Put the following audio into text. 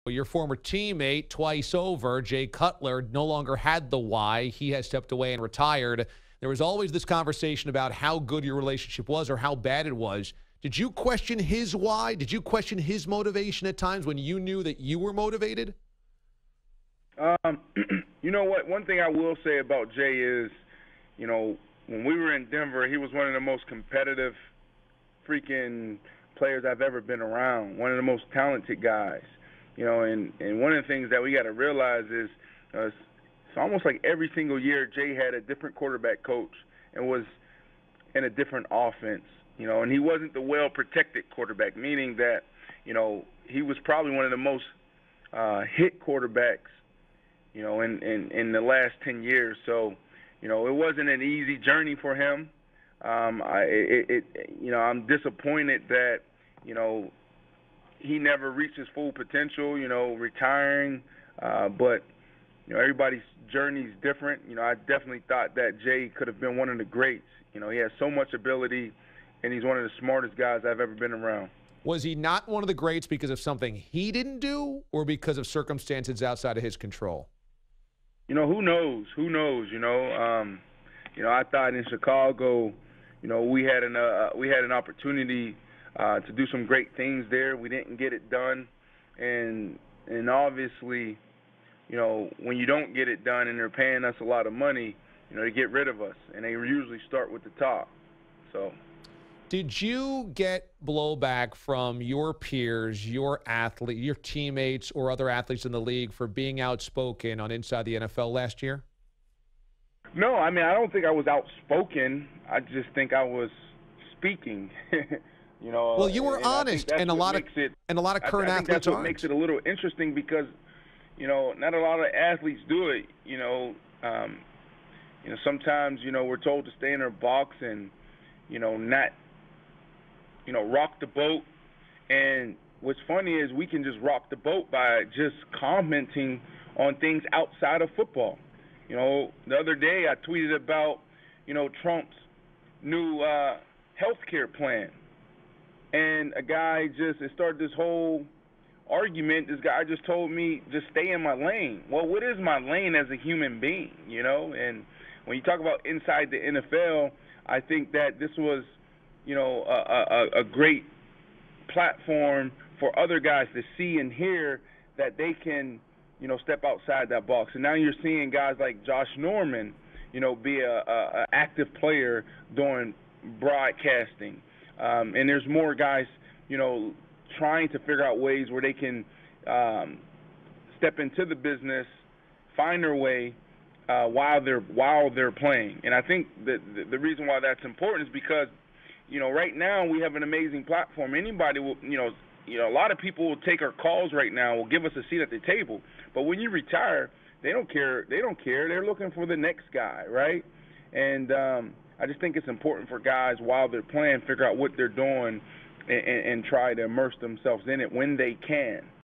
Your former teammate, twice over, Jay Cutler, no longer had the why. He has stepped away and retired. There was always this conversation about how good your relationship was or how bad it was. Did you question his why? Did you question his motivation at times when you knew that you were motivated? You know what? One thing I will say about Jay is, when we were in Denver, he was one of the most competitive freaking players I've ever been around, one of the most talented guys. And one of the things that we got to realize is it's almost like every single year Jay had a different quarterback coach and was in a different offense, and he wasn't the well-protected quarterback, meaning that, he was probably one of the most hit quarterbacks, in the last 10 years. So, it wasn't an easy journey for him. I'm disappointed that, he never reached his full potential, retiring. But, everybody's journey is different. I definitely thought that Jay could have been one of the greats. He has so much ability, and he's one of the smartest guys I've ever been around. Was he not one of the greats because of something he didn't do or because of circumstances outside of his control? Who knows? Who knows? I thought in Chicago, we had an opportunity to do some great things there. We didn't get it done, and obviously, when you don't get it done and they're paying us a lot of money, they get rid of us, and they usually start with the top. So, did you get blowback from your peers, your athlete, your teammates, or other athletes in the league for being outspoken on Inside the NFL last year? No, I don't think I was outspoken. I just think I was speaking. Well, you were honest, and a lot of current athletes that's what aren't. makes it a little interesting because, not a lot of athletes do it. Sometimes we're told to stay in our box and not rock the boat. And what's funny is we can just rock the boat by just commenting on things outside of football. The other day I tweeted about Trump's new health care plan. And a guy it started this whole argument. This guy just told me, just stay in my lane. Well, what is my lane as a human being, And when you talk about inside the NFL, I think that this was, a great platform for other guys to see and hear that they can, step outside that box. And now you're seeing guys like Josh Norman, be a active player doing broadcasting. And there's more guys, trying to figure out ways where they can step into the business, find their way while they're playing. And I think that the reason why that's important is because, right now we have an amazing platform. Anybody will, a lot of people will take our calls right now, will give us a seat at the table. But when you retire, they don't care. They're looking for the next guy, right? And I just think it's important for guys while they're playing, figure out what they're doing and try to immerse themselves in it when they can.